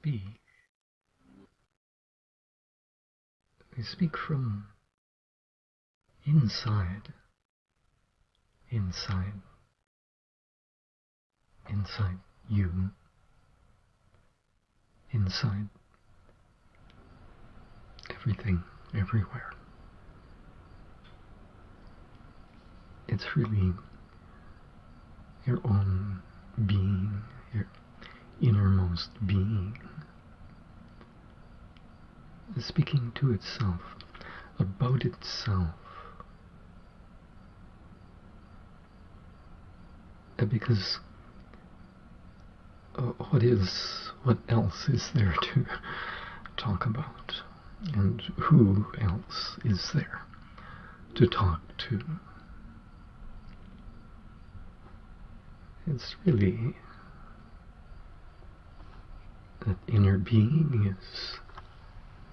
speak, we speak from inside, inside you, inside everything, everywhere. It's really your own being, your innermost being, speaking to itself, about itself. Because what else is there to talk about? And who else is there to talk to? It's really that inner being is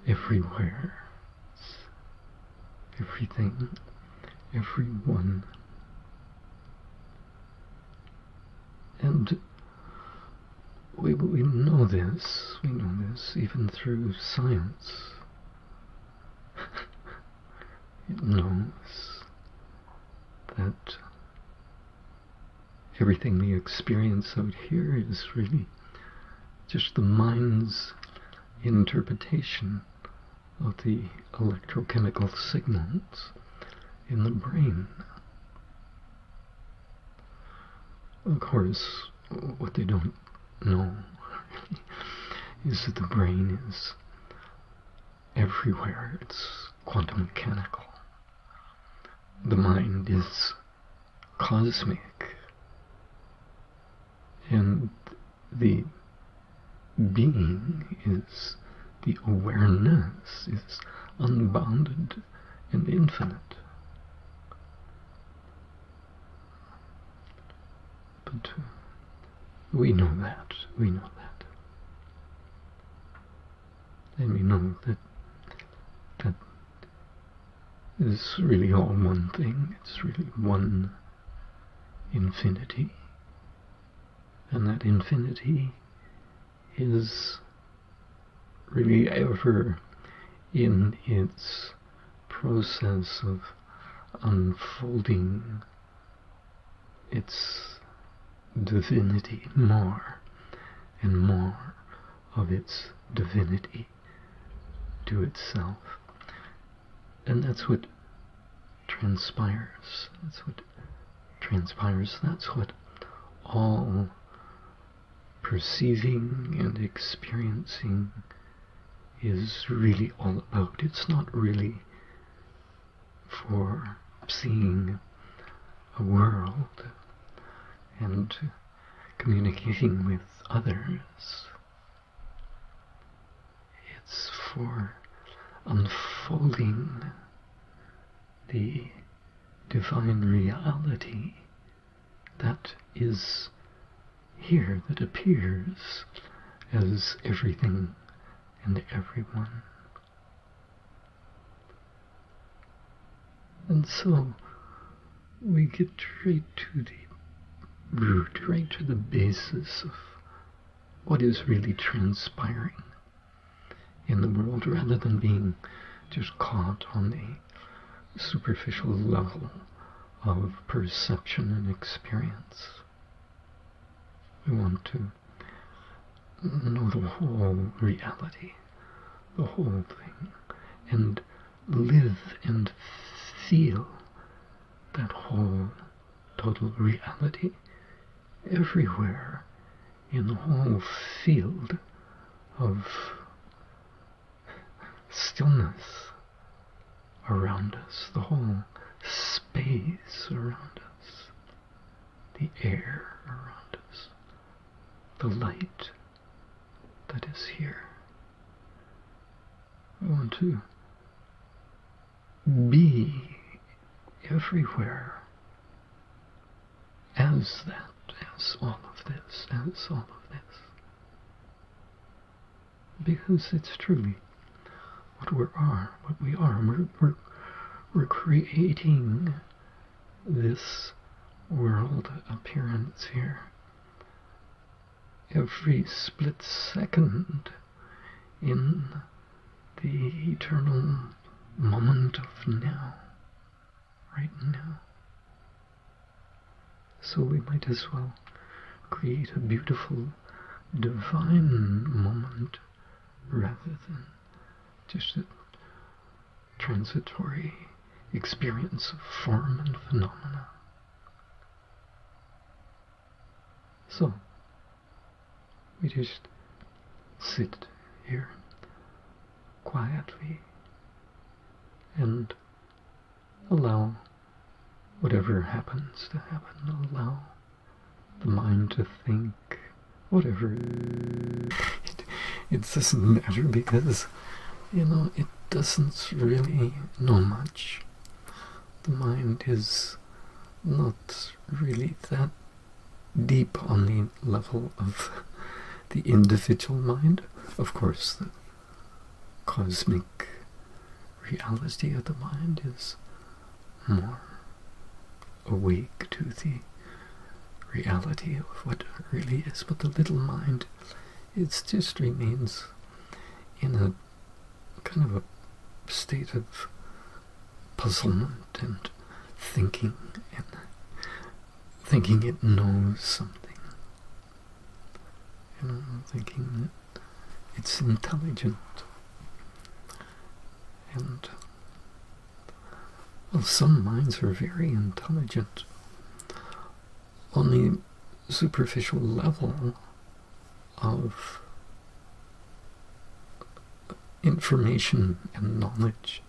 everywhere. It's everything, everyone. And we know this. We know this even through science. It knows that everything we experience out here is really just the mind's interpretation of the electrochemical signals in the brain. Of course, what they don't know is that the brain is everywhere. It's quantum mechanical. The mind is cosmic. And the being is, the awareness is unbounded and infinite. But we know that, and we know that is really all one thing. It's really one infinity. And that infinity is really ever in its process of unfolding its divinity, more and more of its divinity to itself. And that's what transpires. That's what all perceiving and experiencing is really all about. It's not really for seeing a world and communicating with others. It's for unfolding the divine reality that is here, that appears as everything and everyone. And so we get right to the root, right to the basis of what is really transpiring in the world, rather than being just caught on the superficial level of perception and experience. We want to know the whole reality, the whole thing, and live and feel that whole total reality everywhere in the whole field of stillness around us, the whole space around us, the air around us, the light that is here. I want to be everywhere as that, as all of this, because it's truly what we are. We're creating this world appearance here every split second in the eternal moment of now, right now. So we might as well create a beautiful divine moment rather than just a transitory experience of form and phenomena. So, we just sit here quietly and allow whatever happens to happen, allow the mind to think, whatever. It doesn't matter because, it doesn't really know much. The mind is not really that deep on the level of the individual mind. Of course, the cosmic reality of the mind is more awake to the reality of what really is, but the little mind, it just remains in a kind of a state of puzzlement and thinking it knows something, thinking that it's intelligent. And well, some minds are very intelligent on the superficial level of information and knowledge,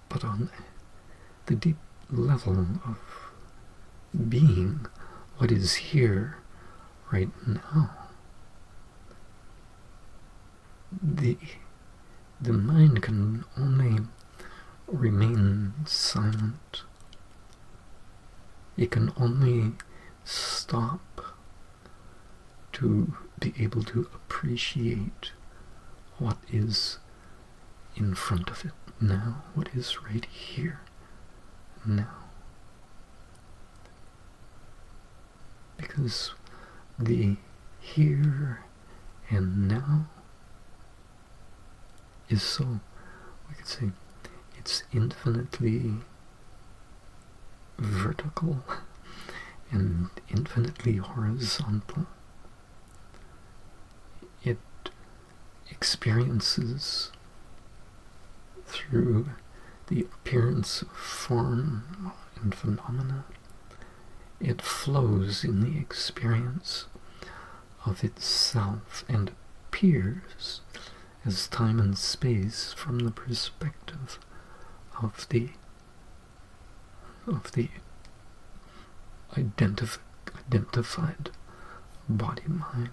but on the deep level of being, what is here right now, the mind can only remain silent. It can only stop to be able to appreciate what is in front of it now, what is right here now. Because the here and now is so, we could say, it's infinitely vertical and infinitely horizontal. It experiences through the appearance of form and phenomena. It flows in the experience of itself and appears as time and space from the perspective of the identified body-mind,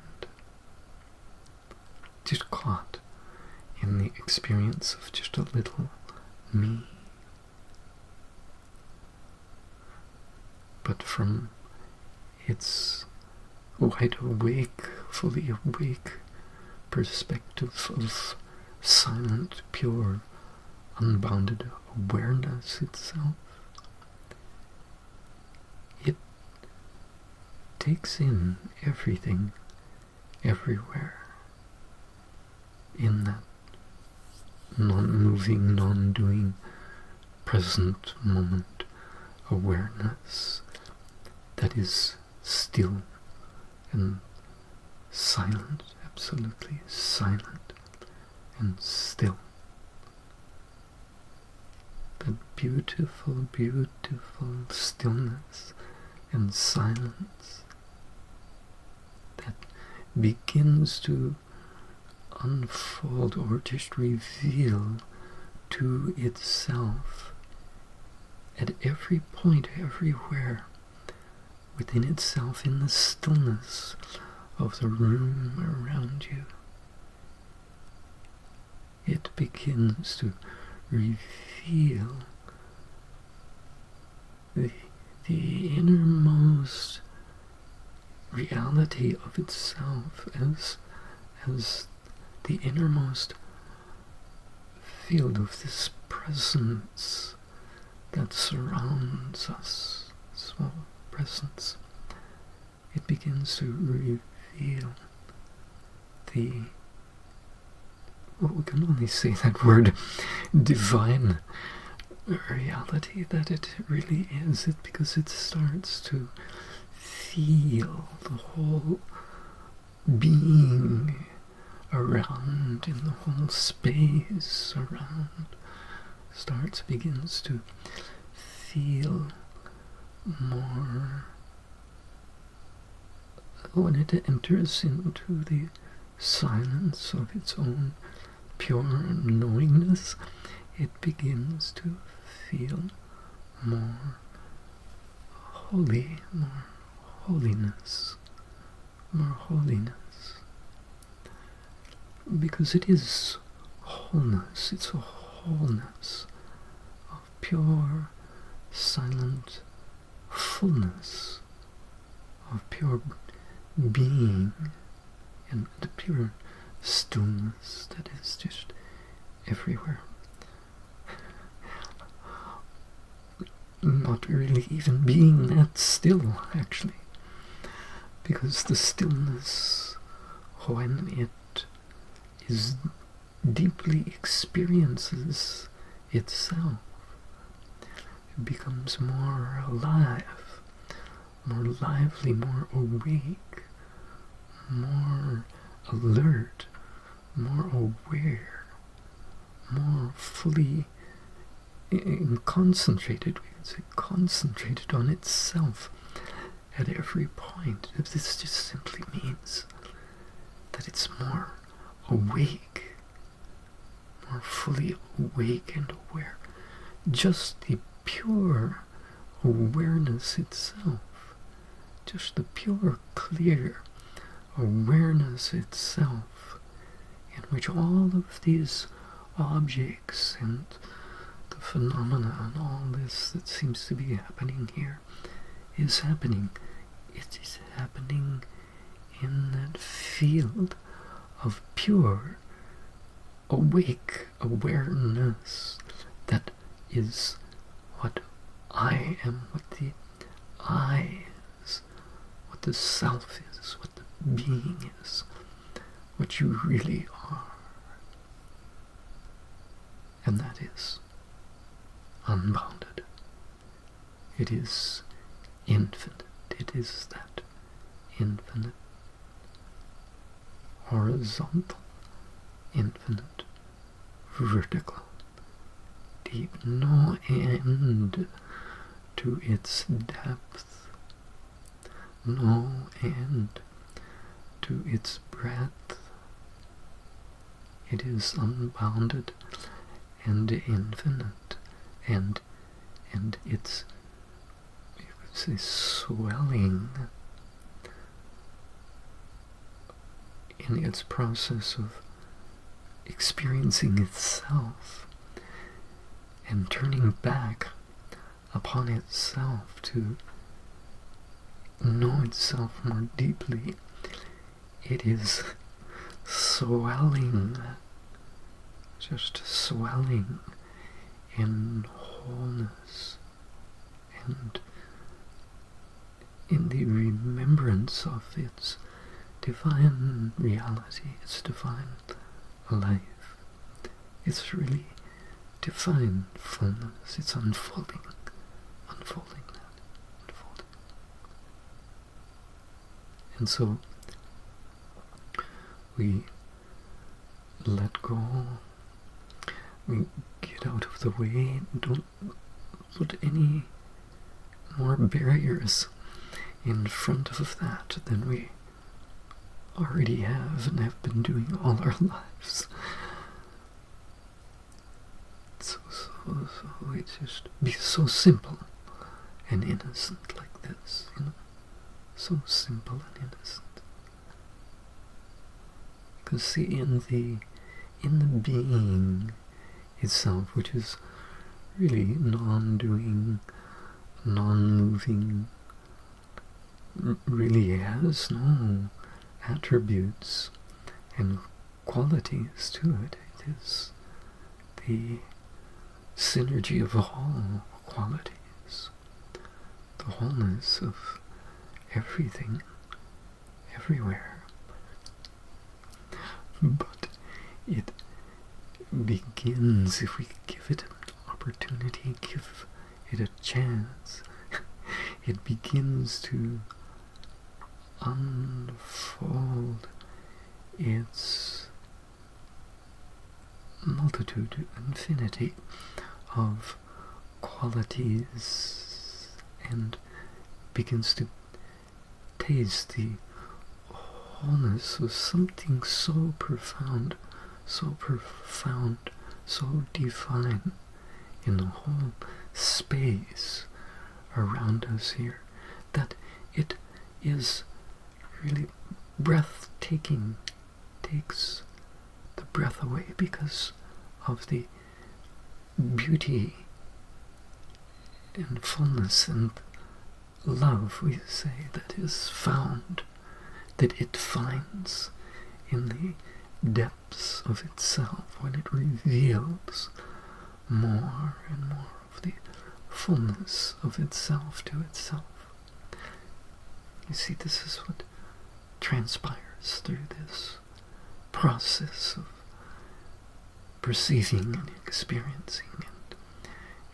just caught in the experience of just a little me. But from its wide awake, fully awake perspective of silent, pure, unbounded awareness itself, it takes in everything, everywhere, in that non-moving, non-doing, present moment awareness that is still and silent, absolutely silent and still. That beautiful, beautiful stillness and silence that begins to unfold or just reveal to itself at every point, everywhere, within itself, in the stillness of the room around you. It begins to reveal the innermost reality of itself as the innermost field of this presence that surrounds us, so presence it begins to reveal well, we can only say that word, divine reality that it really is, because it starts to feel the whole being around, in the whole space around, begins to feel more, when it enters into the silence of its own pure knowingness, it begins to feel more holy, more holiness, because it is wholeness. It's a wholeness of pure, silent fullness, of pure being, and the pure stillness that is just everywhere. Not really even being that still, actually, because the stillness, when it is deeply experiences itself, it becomes more alive, more lively, more awake, more alert, more aware, more fully concentrated, we could say concentrated on itself at every point. This just simply means that it's more awake, more fully awake and aware. Just the pure awareness itself, just the pure, clear awareness itself, in which all of these objects and the phenomena and all this that seems to be happening here is happening. It is happening in that field of pure, awake awareness that is what I am, what the I is, what the self is, what the being is, what you really are. And that is unbounded. It is infinite. It is that infinite, horizontal, infinite, vertical, deep, no end to its depth, no end to its breadth. It is unbounded and infinite, and it's, you could say, swelling in its process of experiencing itself and turning back upon itself to know itself more deeply. It is swelling, just swelling in wholeness and in the remembrance of its divine reality, its divine life. It's really divine fullness. It's unfolding that, unfolding. And so we let go, we get out of the way, don't put any more barriers in front of that than we already have and have been doing all our lives. So it just be so simple and innocent like this, you know, so simple and innocent. Because see, in the being itself, which is really non-doing, non-moving, really has no attributes and qualities to it. It is the synergy of all qualities, the wholeness of everything, everywhere. But it begins, if we give it an opportunity, give it a chance, it begins to unfold its multitude, infinity of qualities, and begins to taste the wholeness of something so profound, so divine in the whole space around us here, that it is really breathtaking, takes the breath away because of the beauty and fullness and love, we say, that is found, that it finds in the depths of itself when it reveals more and more of the fullness of itself to itself. You see, this is what transpires through this process of perceiving and experiencing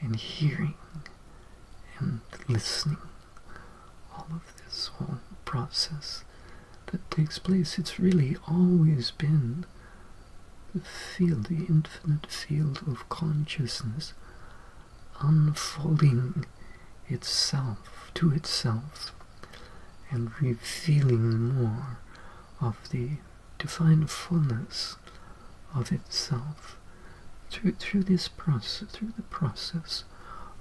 and hearing and listening. All of this whole process that takes place, it's really always been the field, the infinite field of consciousness unfolding itself to itself and revealing more of the divine fullness of itself through this process, through the process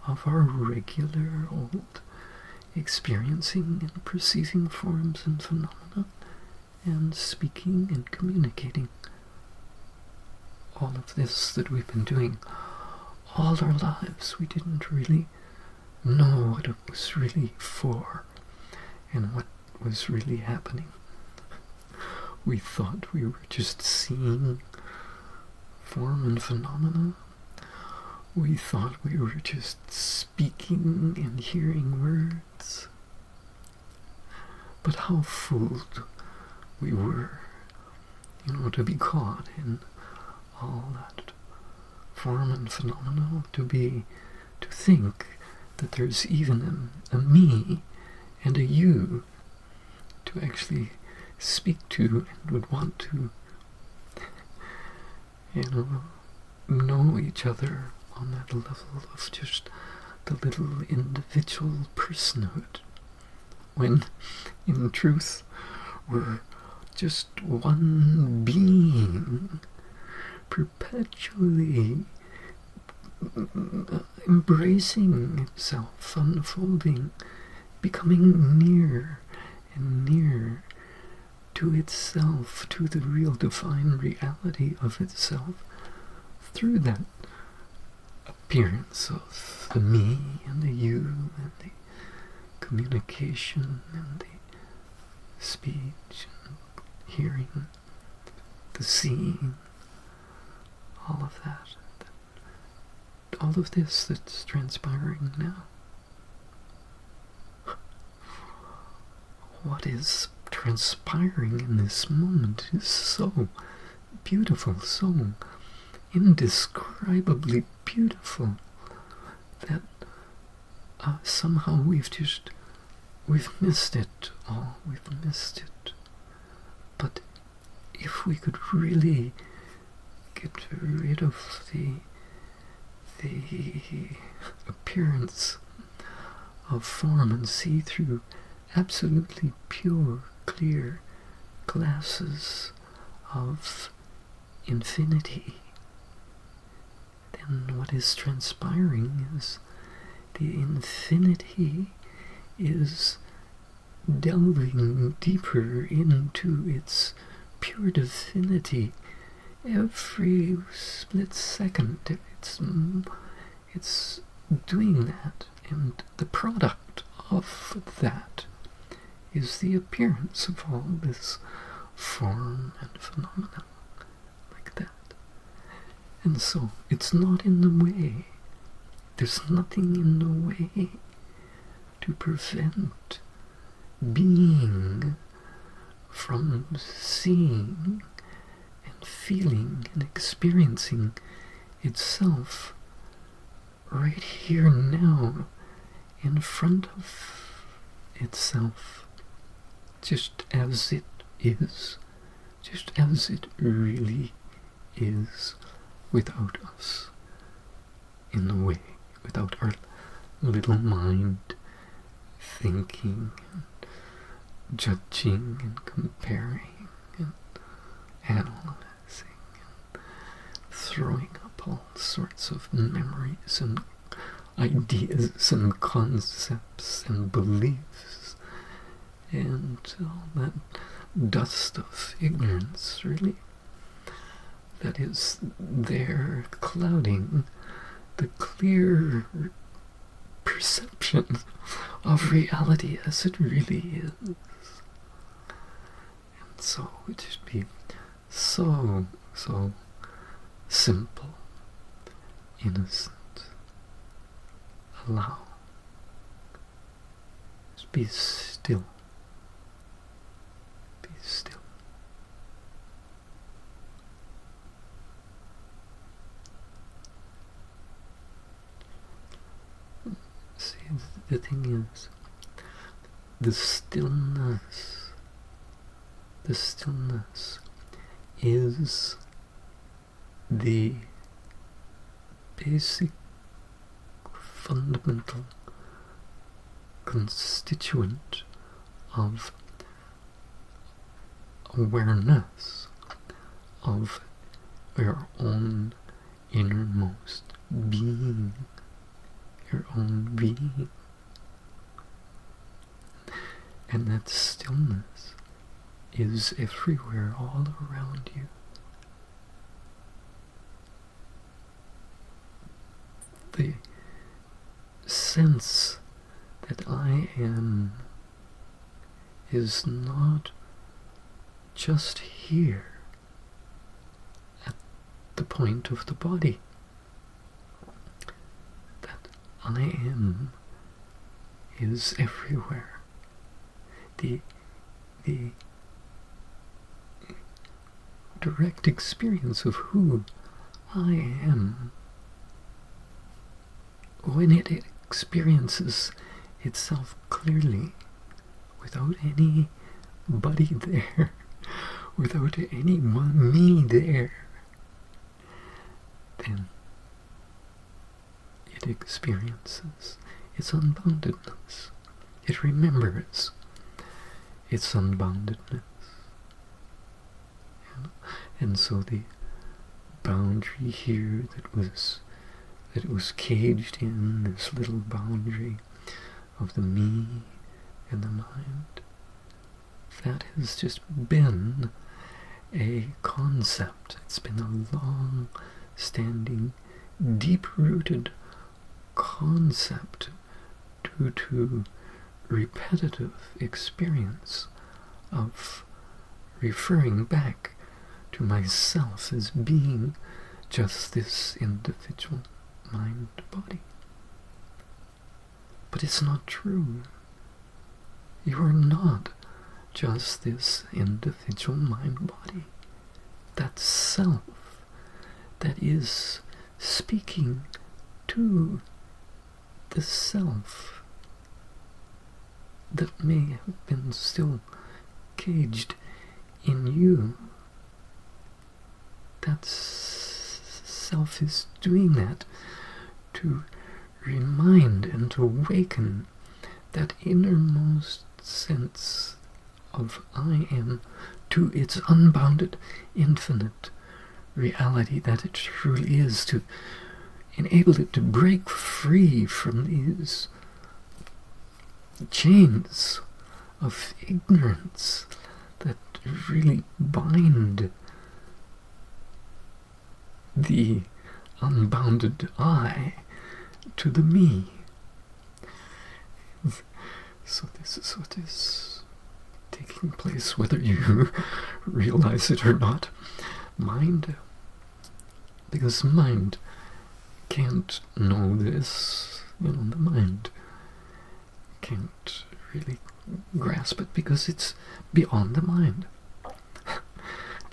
of our regular old experiencing and perceiving forms and phenomena, and speaking and communicating. All of this that we've been doing all our lives, we didn't really know what it was really for and what was really happening. We thought we were just seeing form and phenomena. We thought we were just speaking and hearing words. But how fooled we were, to be caught in all that form and phenomena, to think that there's even a me and a you to actually speak to and would want to, know each other on that level of just the little individual personhood, when in truth we're just one being perpetually embracing itself, unfolding, becoming near and near to itself, to the real divine reality of itself, through that appearance of the me and the you and the communication and the speech and hearing, the seeing, all of that. All of this that's transpiring now. What is transpiring in this moment is so beautiful, so indescribably beautiful, that somehow we've missed it all. We've missed it. But if we could really get rid of the appearance of form and see through absolutely pure, clear glasses of infinity, then what is transpiring is the infinity is delving deeper into its pure divinity every split second. It's doing that, and the product of that is the appearance of all this form and phenomena like that. And so it's not in the way. There's nothing in the way to prevent being from seeing and feeling and experiencing itself right here now in front of itself, just as it is, just as it really is, without us in the way, without our little mind thinking and judging and comparing and analyzing and throwing up all sorts of memories and ideas and concepts and beliefs and all that dust of ignorance, really, that is there clouding the clear perception of reality as it really is. And so it should be so simple, innocent. Allow. Just be still. Be still. See, the thing is, the stillness is the basic fundamental constituent of awareness of your own innermost being, your own being. And that stillness is everywhere, all around you. The sense that I am is not just here at the point of the body. That I am is everywhere. The direct experience of who I am, when it experiences itself clearly, without anybody there, without anyone, me there, then it experiences its unboundedness. It remembers its unboundedness. And so the boundary here that it was caged in, this little boundary of the me and the mind, that has just been a concept. It's been a long-standing, deep-rooted concept due to repetitive experience of referring back to myself as being just this individual mind-body. But it's not true. You are not just this individual mind-body. That self that is speaking to the self that may have been still caged in you. That self is doing that to remind and to awaken that innermost sense of I am to its unbounded, infinite reality that it truly is, to enable it to break free from these chains of ignorance that really bind the unbounded I to the me. So this is what is taking place, whether you realize it or not. Mind, because mind can't know this, the mind can't really grasp it because it's beyond the mind.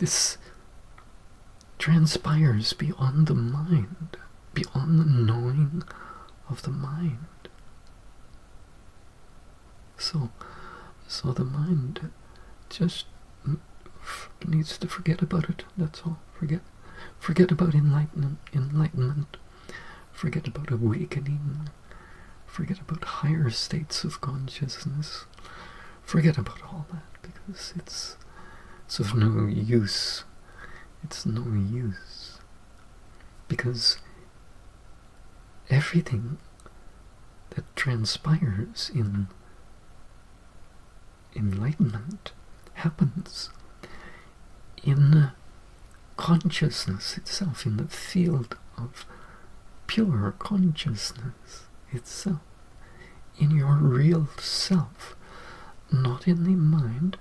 This transpires beyond the mind, beyond the knowing of the mind. So the mind just needs to forget about it. That's all. Forget about enlightenment. Forget about awakening. Forget about higher states of consciousness. Forget about all that, because it's of no use. It's no use. Because everything that transpires in enlightenment happens in consciousness itself, in the field of pure consciousness itself, in your real self, not in the mind,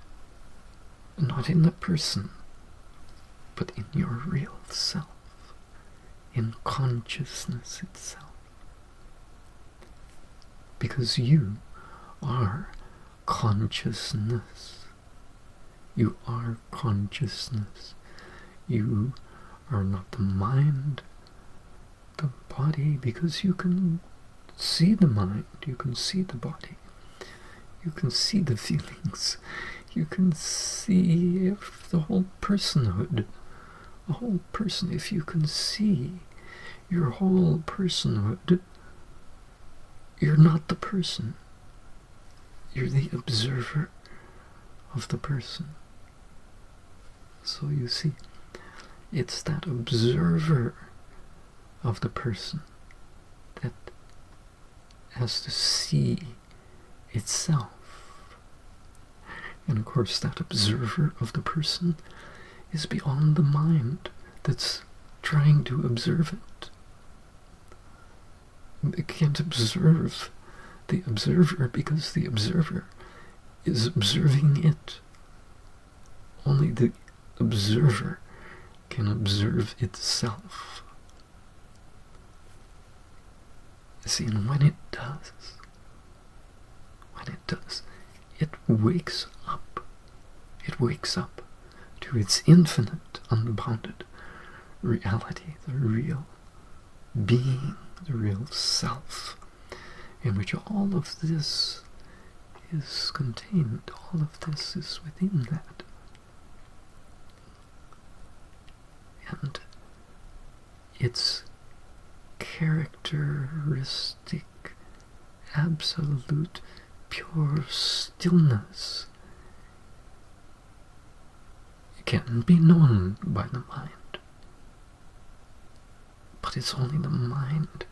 not in the person, but in your real self, in consciousness itself. Because you are consciousness. You are consciousness. You are not the mind, the body, because you can see the mind, you can see the body, you can see the feelings, you can see the whole personhood, the whole person. If you can see your whole personhood, you're not the person. You're the observer of the person. So you see, it's that observer of the person that has to see itself. And of course, that observer of the person is beyond the mind that's trying to observe it. It can't observe the observer because the observer is observing it. Only the observer can observe itself. See, and when it does, it wakes up. It wakes up to its infinite, unbounded reality, the real being, the real self, in which all of this is contained, all of this is within that. And its characteristic, absolute, pure stillness can be known by the mind. But it's only the mind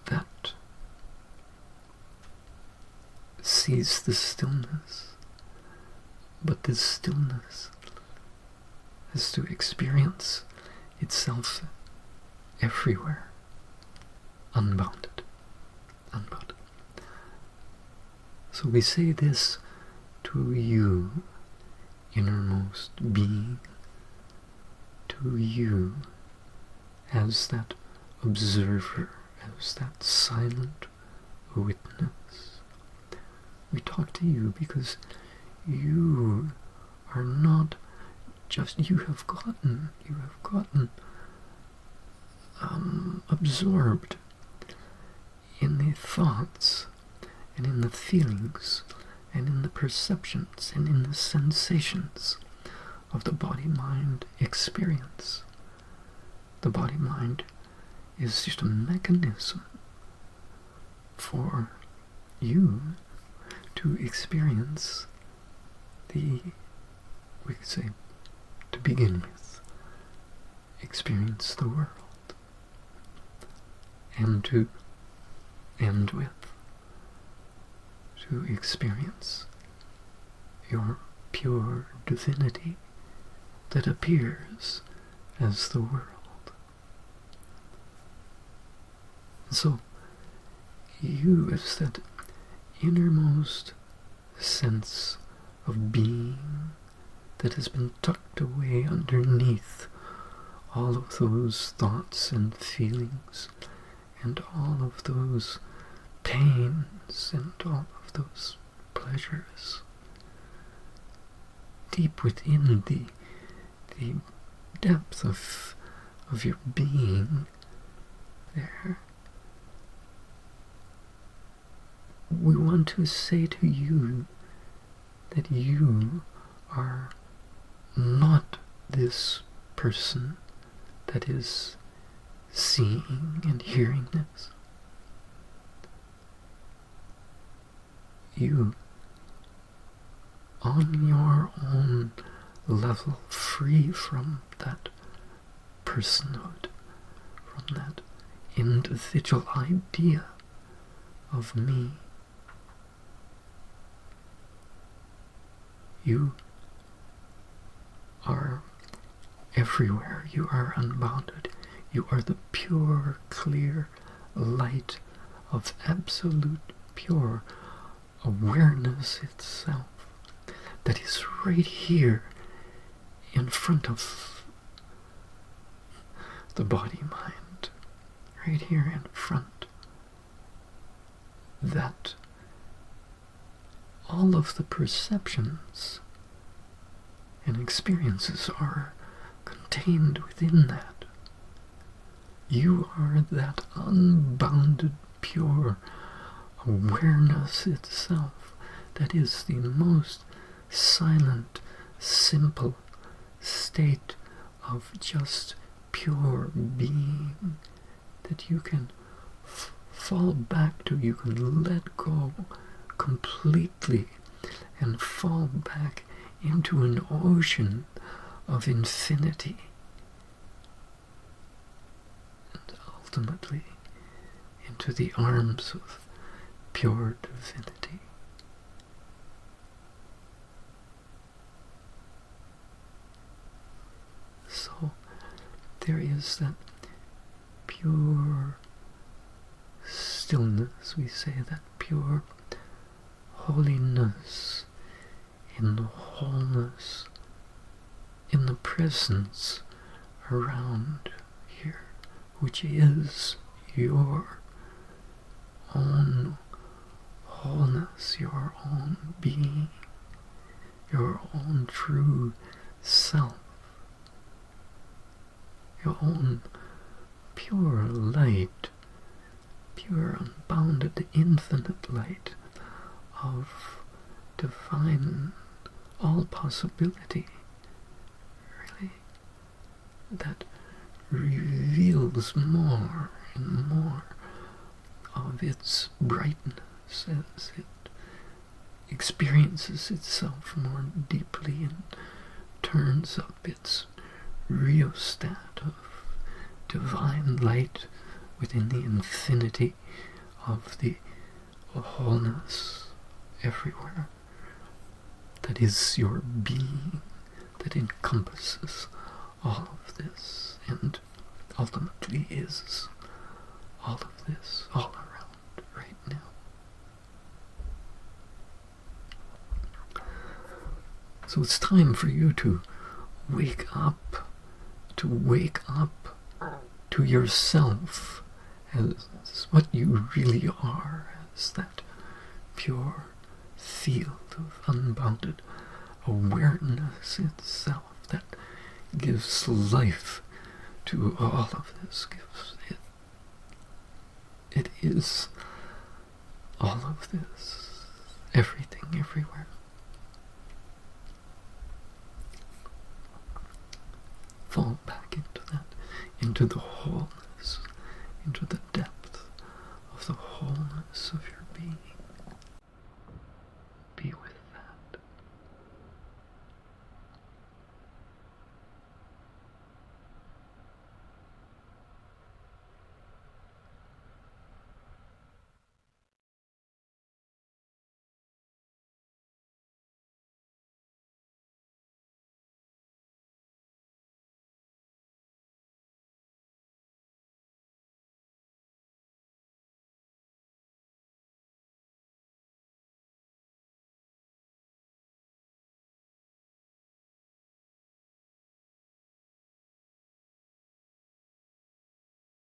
that sees the stillness. But this stillness has to experience itself everywhere, unbounded. So we say this to you, innermost being, to you as that observer, as that silent witness. We talk to you because you are not just, you have gotten absorbed in the thoughts and in the feelings and in the perceptions and in the sensations of the body-mind experience. The body-mind is just a mechanism for you to experience we could say, to begin with, experience the world, and to end with, to experience your pure divinity that appears as the world. So, you as that innermost sense of being that has been tucked away underneath all of those thoughts and feelings and all of those pains and all of those pleasures. deep within the depth of your being there, we want to say to you that you are not this person that is seeing and hearing this. You, on your own level, free from that personhood, from that individual idea of me. You are everywhere. You are unbounded. You are the pure, clear light of absolute pure awareness itself that is right here in front of the body-mind, right here in front, that all of the perceptions and experiences are contained within that. You are that unbounded, pure awareness itself that is the most silent, simple state of just pure being that you can fall back to, you can let go completely and fall back into an ocean of infinity and ultimately into the arms of pure divinity. So there is that pure stillness, we say, that pure holiness in the wholeness, in the presence around here, which is your own wholeness, your own being, your own true self, your own pure light, pure unbounded infinite light of divine all possibility, really, that reveals more and more of its brightness as it experiences itself more deeply and turns up its rheostat of divine light within the infinity of the wholeness everywhere that is your being, that encompasses all of this and ultimately is all of this all around right now. So it's time for you to wake up to yourself as what you really are, as that pure field of unbounded awareness itself that gives life to all of this, it is all of this, everything, everywhere. Fall back into that, into the wholeness, into the depth of the wholeness of your being.